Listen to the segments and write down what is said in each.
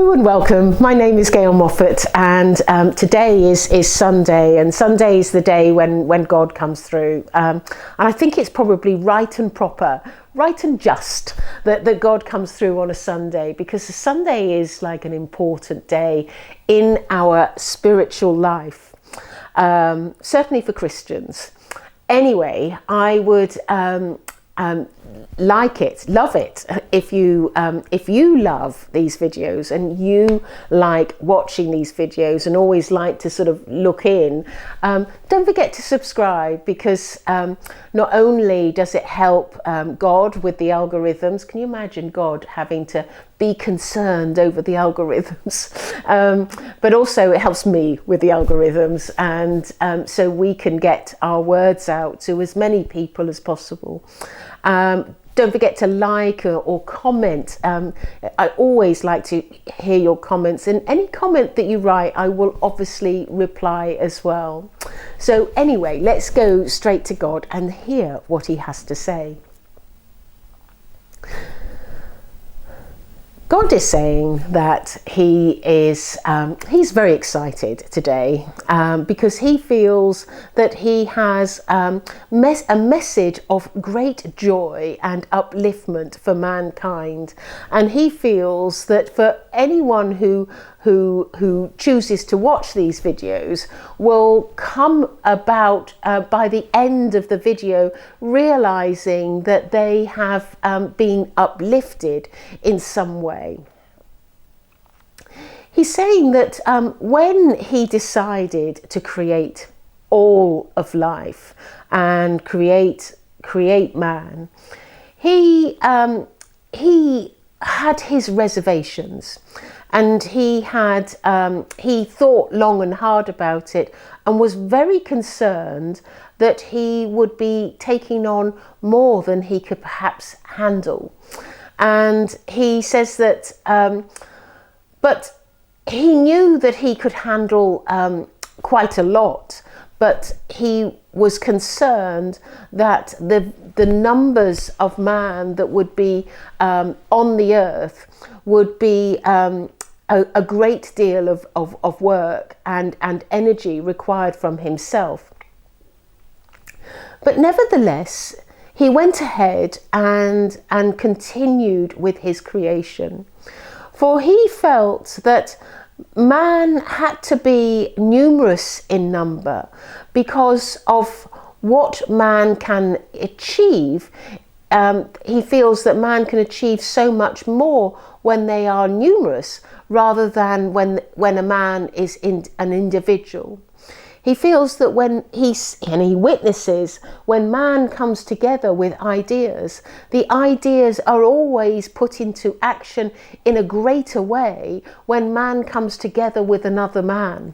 Hello and welcome. My name is Gail Moffat, and today is Sunday, and Sunday is the day when God comes through. And I think it's probably right and proper, right and just that God comes through on a Sunday, because a Sunday is like an important day in our spiritual life, certainly for Christians. Anyway, I would love it if you love these videos and you like watching these videos and always like to sort of look in. Don't forget to subscribe, because not only does it help God with the algorithms. Can you imagine God having to be concerned over the algorithms? But also it helps me with the algorithms, and so we can get our words out to as many people as possible. Don't forget to like or comment. I always like to hear your comments, and any comment that you write I will obviously reply as well. So anyway, let's go straight to God and hear what he has to say. God is saying that he's very excited today because he feels that he has a message of great joy and upliftment for mankind, and he feels that for anyone who chooses to watch these videos will come about by the end of the video realizing that they have been uplifted in some way. He's saying that when he decided to create all of life and create man, he had his reservations. And he thought long and hard about it, and was very concerned that he would be taking on more than he could perhaps handle. And he says that, but he knew that he could handle quite a lot, but he was concerned that the numbers of man that would be on the earth would be a great deal of work and energy required from himself. But nevertheless, he went ahead and continued with his creation. For he felt that man had to be numerous in number because of what man can achieve. He feels that man can achieve so much more when they are numerous rather than when a man is an individual. He feels that he witnesses when man comes together with ideas, the ideas are always put into action in a greater way when man comes together with another man.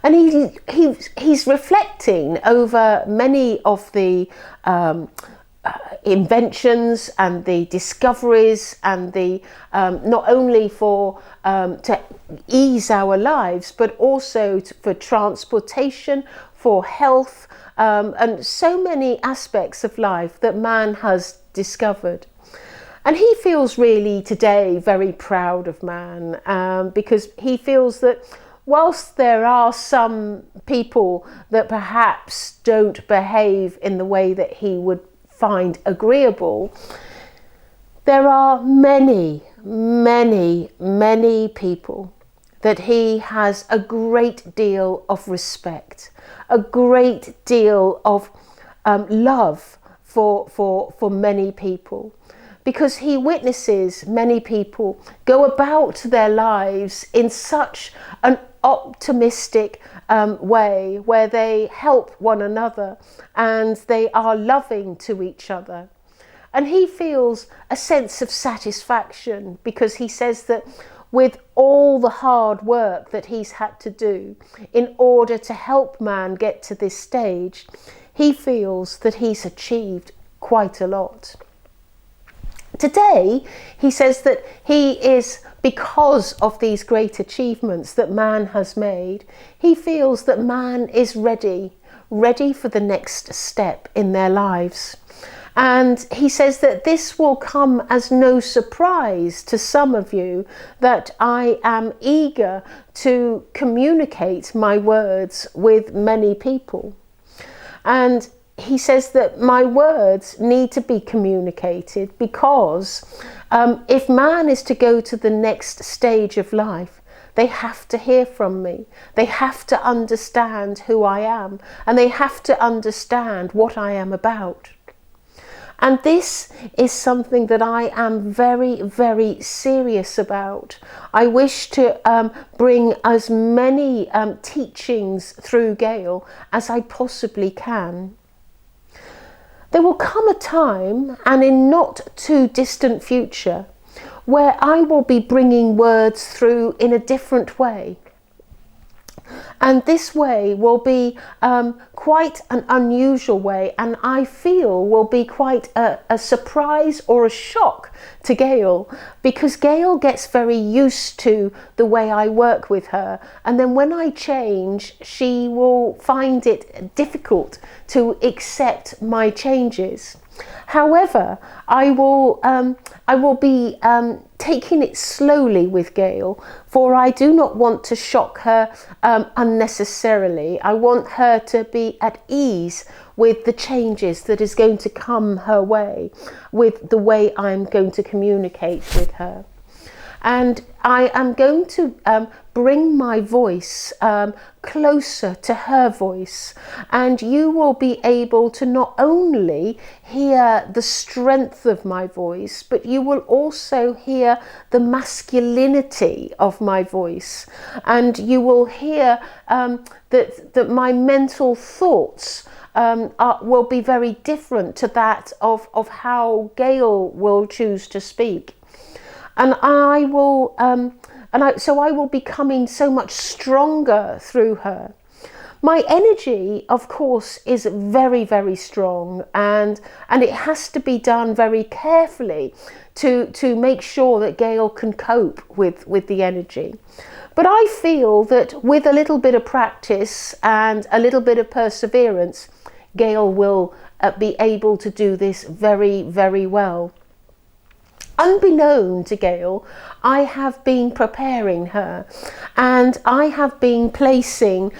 And he's reflecting over many of the inventions and the discoveries and the not only for to ease our lives, but also for transportation, for health, and so many aspects of life that man has discovered. And he feels really today very proud of man, because he feels that whilst there are some people that perhaps don't behave in the way that he would find agreeable, there are many people that he has a great deal of respect, a great deal of love for many people, because he witnesses many people go about their lives in such an optimistic way, where they help one another and they are loving to each other. And he feels a sense of satisfaction, because he says that with all the hard work that he's had to do in order to help man get to this stage, he feels that he's achieved quite a lot. Today, he says that he is, because of these great achievements that man has made, he feels that man is ready for the next step in their lives. And he says that this will come as no surprise to some of you, that I am eager to communicate my words with many people. And he says that my words need to be communicated because if man is to go to the next stage of life, they have to hear from me. They have to understand who I am, and they have to understand what I am about. And this is something that I am very, very serious about. I wish to bring as many teachings through Gail as I possibly can. There will come a time, and in not too distant future, where I will be bringing words through in a different way. And this way will be quite an unusual way, and I feel will be quite a surprise or a shock to Gail, because Gail gets very used to the way I work with her, and then when I change, she will find it difficult to accept my changes. However, I will be taking it slowly with Gail, for I do not want to shock her unnecessarily. I want her to be at ease with the changes that is going to come her way, with the way I'm going to communicate with her. And I am going to bring my voice closer to her voice, and you will be able to not only hear the strength of my voice, but you will also hear the masculinity of my voice, and you will hear that my mental thoughts will be very different to that of how Gail will choose to speak. And I will, so I will be coming so much stronger through her. My energy, of course, is very, very strong, and it has to be done very carefully to make sure that Gail can cope with the energy. But I feel that with a little bit of practice and a little bit of perseverance, Gail will be able to do this very, very well. Unbeknown to Gail, I have been preparing her, and I have been placing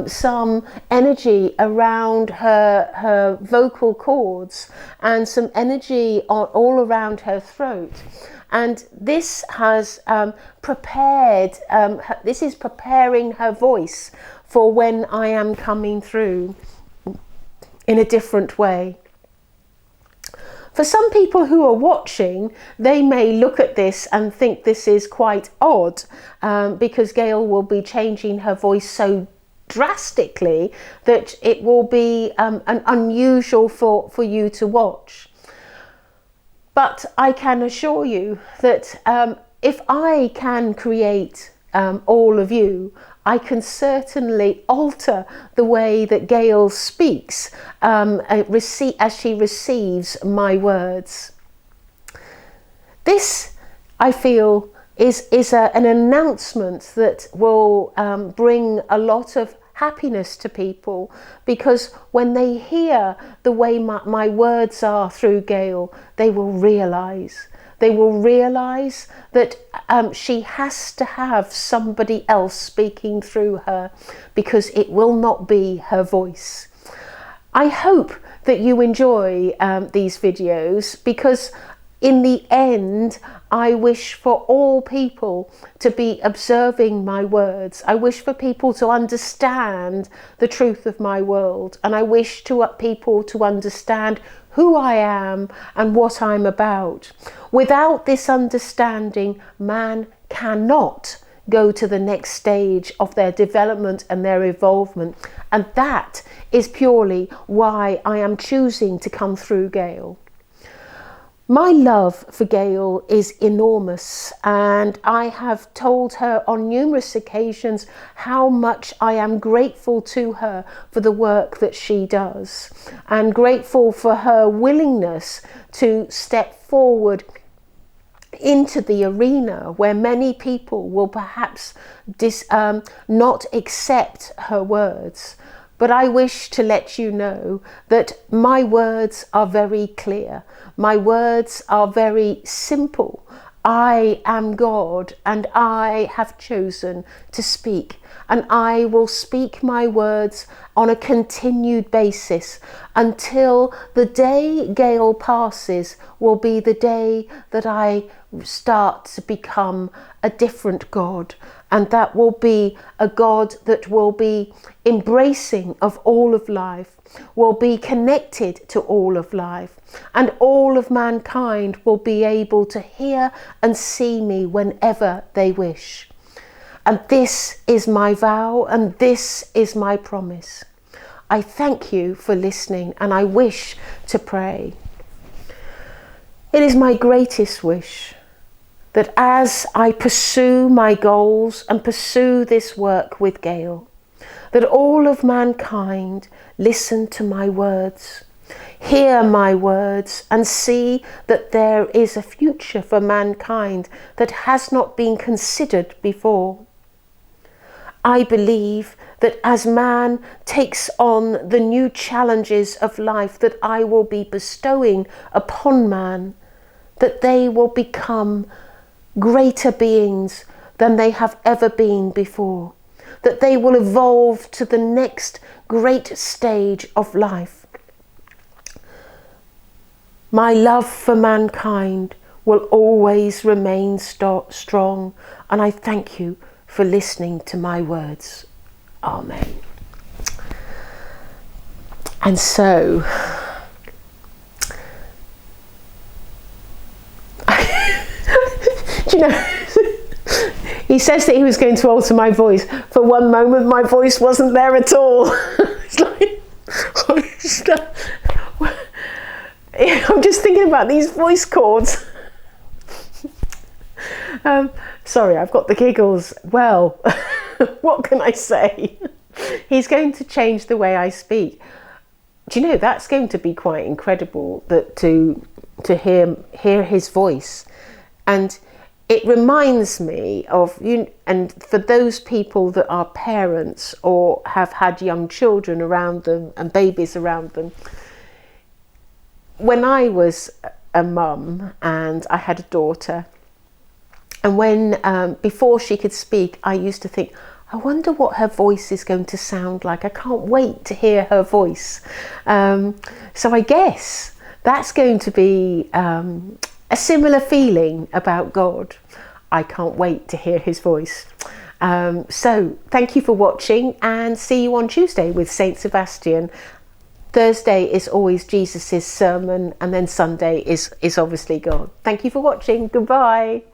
some energy around her vocal cords and some energy all around her throat. And this has this is preparing her voice for when I am coming through in a different way. For some people who are watching, they may look at this and think this is quite odd, because Gail will be changing her voice so drastically that it will be unusual for you to watch. But I can assure you that if I can create all of you, I can certainly alter the way that Gail speaks as she receives my words. This, I feel, is an announcement that will bring a lot of happiness to people, because when they hear the way my words are through Gail, they will realise that she has to have somebody else speaking through her, because it will not be her voice. I hope that you enjoy these videos, because in the end, I wish for all people to be observing my words. I wish for people to understand the truth of my world, and I wish people to understand who I am and what I'm about. Without this understanding, man cannot go to the next stage of their development and their evolvement. And that is purely why I am choosing to come through Gail. My love for Gail is enormous, and I have told her on numerous occasions how much I am grateful to her for the work that she does, and grateful for her willingness to step forward into the arena where many people will perhaps not accept her words. But I wish to let you know that my words are very clear. My words are very simple. I am God, and I have chosen to speak, and I will speak my words on a continued basis until the day Gail passes will be the day that I start to become a different God, and that will be a God that will be embracing of all of life, will be connected to all of life, and all of mankind will be able to hear and see me whenever they wish. And this is my vow, and this is my promise. I thank you for listening, and I wish to pray. It is my greatest wish that as I pursue my goals and pursue this work with Gail, that all of mankind listen to my words, hear my words, and see that there is a future for mankind that has not been considered before. I believe that as man takes on the new challenges of life that I will be bestowing upon man, that they will become greater beings than they have ever been before, that they will evolve to the next great stage of life. My love for mankind will always remain strong, and I thank you for listening to my words. Amen. And so, do you know, he says that he was going to alter my voice. For one moment, my voice wasn't there at all. It's like, I'm just thinking about these voice cords. Sorry, I've got the giggles. Well, what can I say? He's going to change the way I speak. Do you know, that's going to be quite incredible, that to hear his voice. And it reminds me of you, and for those people that are parents or have had young children around them and babies around them. When I was a mum and I had a daughter, and when before she could speak, I used to think, I wonder what her voice is going to sound like. I can't wait to hear her voice. So I guess that's going to be a similar feeling about God. I can't wait to hear his voice. So thank you for watching, and see you on Tuesday with Saint Sebastian. Thursday is always Jesus's sermon, and then Sunday is obviously God. Thank you for watching. Goodbye.